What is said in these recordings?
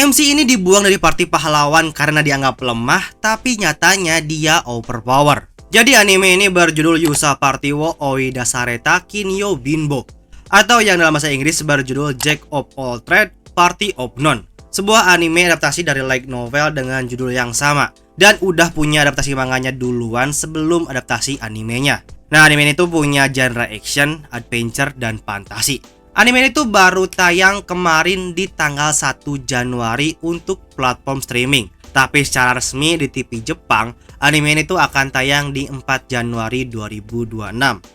MC ini dibuang dari party pahlawan karena dianggap lemah, tapi nyatanya dia overpower. Jadi anime ini berjudul Yusa Party wo Oida Sareta Kinyo Binbo, atau yang dalam bahasa Inggris berjudul Jack of All Trades Party of None. Sebuah anime adaptasi dari light novel dengan judul yang sama, dan udah punya adaptasi manganya duluan sebelum adaptasi animenya. Nah, anime ini tuh punya genre action, adventure, dan fantasi. Anime ini tuh baru tayang kemarin di tanggal 1 Januari untuk platform streaming. Tapi secara resmi di TV Jepang, anime ini tuh akan tayang di 4 Januari 2026.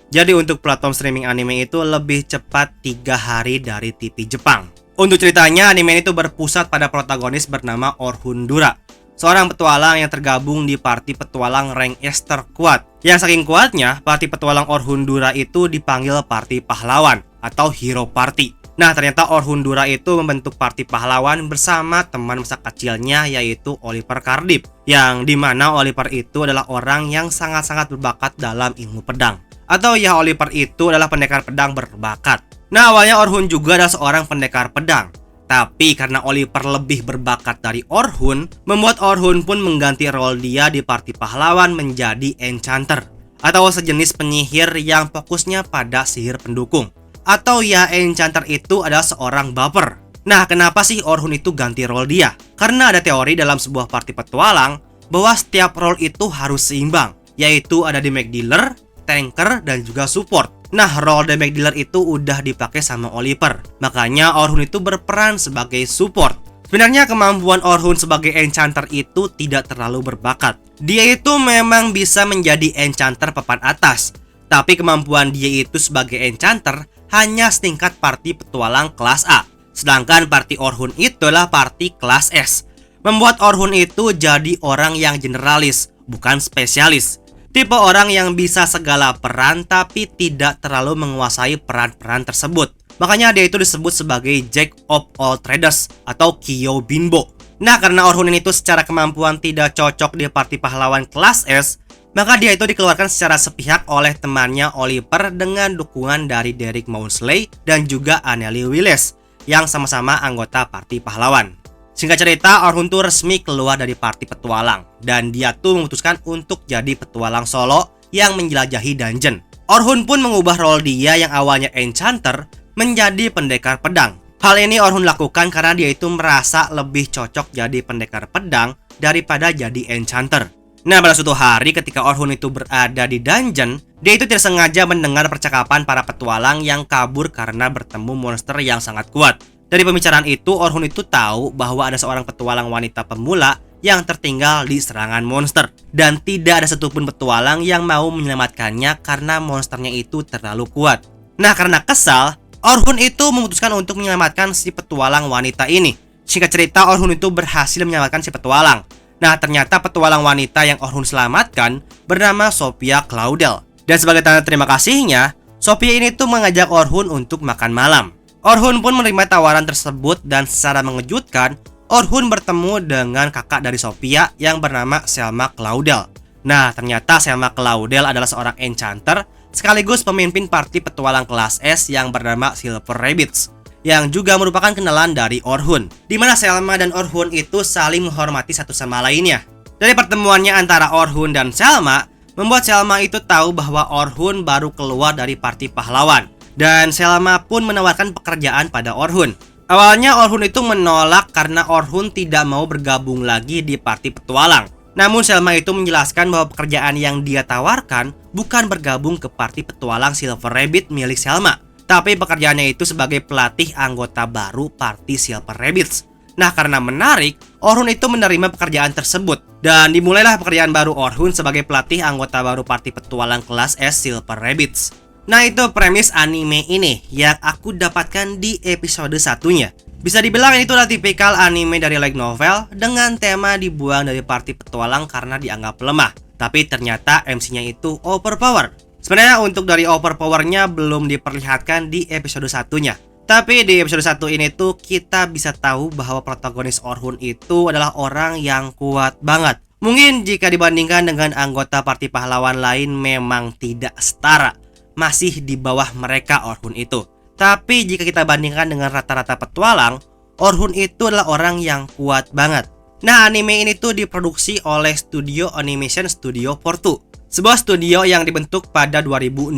Jadi untuk platform streaming anime itu lebih cepat 3 hari dari TV Jepang. Untuk ceritanya, anime ini tuh berpusat pada protagonis bernama Orhun Dura, seorang petualang yang tergabung di party petualang rank S terkuat. Yang saking kuatnya, party petualang Orhun Dura itu dipanggil party pahlawan atau hero party. Nah, ternyata Orhun Dura itu membentuk party pahlawan bersama teman masa kecilnya, yaitu Oliver Kardip, yang dimana Oliver itu adalah orang yang sangat-sangat berbakat dalam ilmu pedang. Atau ya, Oliver itu adalah pendekar pedang berbakat. Nah, awalnya Orhun juga adalah seorang pendekar pedang. Tapi karena Oliver lebih berbakat dari Orhun, membuat Orhun pun mengganti role dia di party pahlawan menjadi enchanter, atau sejenis penyihir yang fokusnya pada sihir pendukung. Atau ya, enchanter itu adalah seorang baper. Nah, kenapa sih Orhun itu ganti role dia? Karena ada teori dalam sebuah party petualang bahwa setiap role itu harus seimbang, yaitu ada damage dealer, tanker, dan juga support. Nah, role damage dealer itu udah dipakai sama Oliver, makanya Orhun itu berperan sebagai support. Sebenarnya kemampuan Orhun sebagai enchanter itu tidak terlalu berbakat. Dia itu memang bisa menjadi enchanter papan atas, tapi kemampuan dia itu sebagai enchanter hanya setingkat party petualang kelas A. Sedangkan party Orhun itulah party kelas S. Membuat Orhun itu jadi orang yang generalis, bukan spesialis. Tipe orang yang bisa segala peran tapi tidak terlalu menguasai peran-peran tersebut. Makanya dia itu disebut sebagai Jack of All Trades atau Kyo Binbo. Nah, karena Orhun ini tuh secara kemampuan tidak cocok di party pahlawan kelas S, maka dia itu dikeluarkan secara sepihak oleh temannya Oliver dengan dukungan dari Derek Maunsley dan juga Anneli Willis yang sama-sama anggota party pahlawan. Singkat cerita, Orhun tuh resmi keluar dari party petualang dan dia tuh memutuskan untuk jadi petualang solo yang menjelajahi dungeon. Orhun pun mengubah role dia yang awalnya enchanter menjadi pendekar pedang. Hal ini Orhun lakukan karena dia itu merasa lebih cocok jadi pendekar pedang daripada jadi enchanter. Nah, pada suatu hari ketika Orhun itu berada di dungeon, dia itu tidak sengaja mendengar percakapan para petualang yang kabur karena bertemu monster yang sangat kuat. Dari pembicaraan itu, Orhun itu tahu bahwa ada seorang petualang wanita pemula yang tertinggal di serangan monster. Dan tidak ada satupun petualang yang mau menyelamatkannya karena monsternya itu terlalu kuat. Nah, karena kesal, Orhun itu memutuskan untuk menyelamatkan si petualang wanita ini. Singkat cerita, Orhun itu berhasil menyelamatkan si petualang. Nah, ternyata petualang wanita yang Orhun selamatkan bernama Sophia Claudel. Dan sebagai tanda terima kasihnya, Sophia ini tuh mengajak Orhun untuk makan malam. Orhun pun menerima tawaran tersebut dan secara mengejutkan, Orhun bertemu dengan kakak dari Sophia yang bernama Selma Claudel. Nah, ternyata Selma Claudel adalah seorang enchanter sekaligus pemimpin party petualang kelas S yang bernama Silver Rabbits, yang juga merupakan kenalan dari Orhun, di mana Selma dan Orhun itu saling menghormati satu sama lainnya. Dari pertemuannya antara Orhun dan Selma, membuat Selma itu tahu bahwa Orhun baru keluar dari party pahlawan, dan Selma pun menawarkan pekerjaan pada Orhun. Awalnya Orhun itu menolak karena Orhun tidak mau bergabung lagi di party petualang. Namun Selma itu menjelaskan bahwa pekerjaan yang dia tawarkan bukan bergabung ke party petualang Silver Rabbit milik Selma, tapi pekerjaannya itu sebagai pelatih anggota baru party Silver Rabbits. Nah, karena menarik, Orhun itu menerima pekerjaan tersebut dan dimulailah pekerjaan baru Orhun sebagai pelatih anggota baru party petualang kelas S Silver Rabbits. Nah, itu premis anime ini yang aku dapatkan di episode satunya. Bisa dibilang ini tuh adalah tipikal anime dari light novel dengan tema dibuang dari party petualang karena dianggap lemah. Tapi ternyata MC-nya itu overpower. Sebenarnya untuk dari overpowernya belum diperlihatkan di episode satunya. Tapi di episode 1 ini tuh kita bisa tahu bahwa protagonis Orhun itu adalah orang yang kuat banget. Mungkin jika dibandingkan dengan anggota party pahlawan lain memang tidak setara, masih di bawah mereka Orhun itu. Tapi jika kita bandingkan dengan rata-rata petualang, Orhun itu adalah orang yang kuat banget. Nah, anime ini tuh diproduksi oleh Studio Animation Studio Portu, sebuah studio yang dibentuk pada 2016,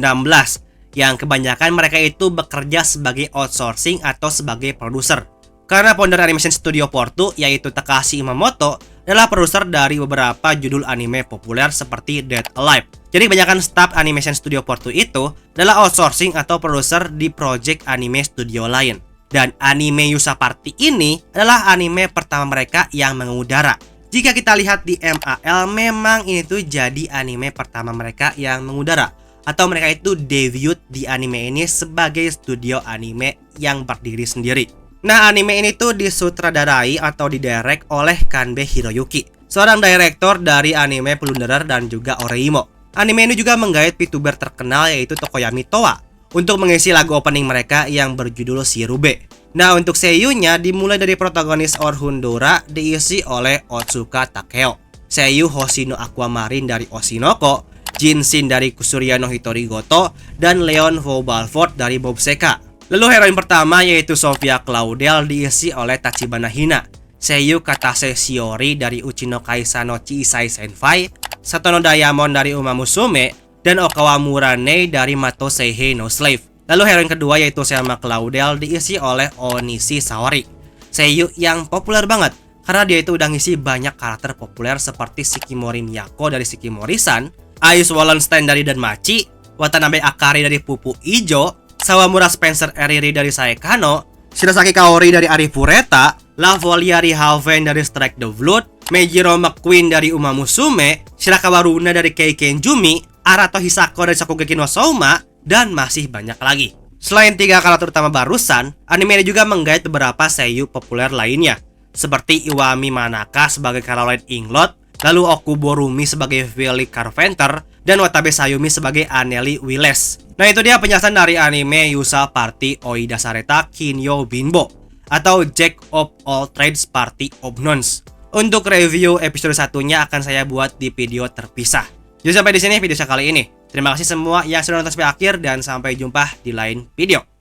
yang kebanyakan mereka itu bekerja sebagai outsourcing atau sebagai produser. Karena founder Animation Studio Portu, yaitu Takashi Imamoto, adalah produser dari beberapa judul anime populer seperti Dead Alive. Jadi kebanyakan staff Animation Studio Portu itu adalah outsourcing atau produser di project anime studio lain. Dan anime Yusa Party ini adalah anime pertama mereka yang mengudara. Jika kita lihat di MAL, memang ini tuh jadi anime pertama mereka yang mengudara, atau mereka itu debut di anime ini sebagai studio anime yang berdiri sendiri. Nah, anime ini tuh disutradarai atau didirect oleh Kanbe Hiroyuki, seorang direktur dari anime Plunderer dan juga Oreimo. Anime ini juga menggait VTuber terkenal yaitu Tokoyami Toa untuk mengisi lagu opening mereka yang berjudul Shirube. Nah, untuk seiyunya dimulai dari protagonis Orhun Dora diisi oleh Otsuka Takeo, seiyu Hoshino Aquamarine dari Oshinoko, Jinshin dari Kusuria no Hitori Goto, dan Leon Balford dari Bobseka. Lalu heroin pertama yaitu Sophia Claudel diisi oleh Tachibana Hina, seiyu Katase Shiori dari Uchino Kaisa no Chiisai Senpai, Satono Diamond dari Uma Musume, dan Okawa Murane dari Mato Seihei no Slave. Lalu heroin kedua yaitu Selma Claudel diisi oleh Onishi Saori, seiyu yang populer banget karena dia itu udah ngisi banyak karakter populer seperti Shikimori Miyako dari Shikimori-san, Ayus Wallenstein dari Danmachi, Watanabe Akari dari Pupu Ijo, Sawamura Spencer Eriri dari Saekano, Shirasaki Kaori dari Arifureta, Lavolia Rihaven dari Strike the Blood, Meijiro McQueen dari Uma Musume, Shirakawa Runa dari Keiken Jumi, Arato Hisako dari Shokugeki no Souma, dan masih banyak lagi. Selain 3 karakter utama barusan, anime ini juga menggait beberapa seiyu populer lainnya, seperti Iwami Manaka sebagai Caroline Inglot, lalu Okubo Rumi sebagai Willy Carpenter, dan Watabe Sayumi sebagai Anneli Wiles. Nah, itu dia penjelasan dari anime Yusa Party Oida Sareta Kinyo Binbo, atau Jack of All Trades Party of Nuns. Untuk review episode satunya akan saya buat di video terpisah. Jadi sampai di sini video saya kali ini. Terima kasih semua yang sudah nonton sampai akhir dan sampai jumpa di lain video.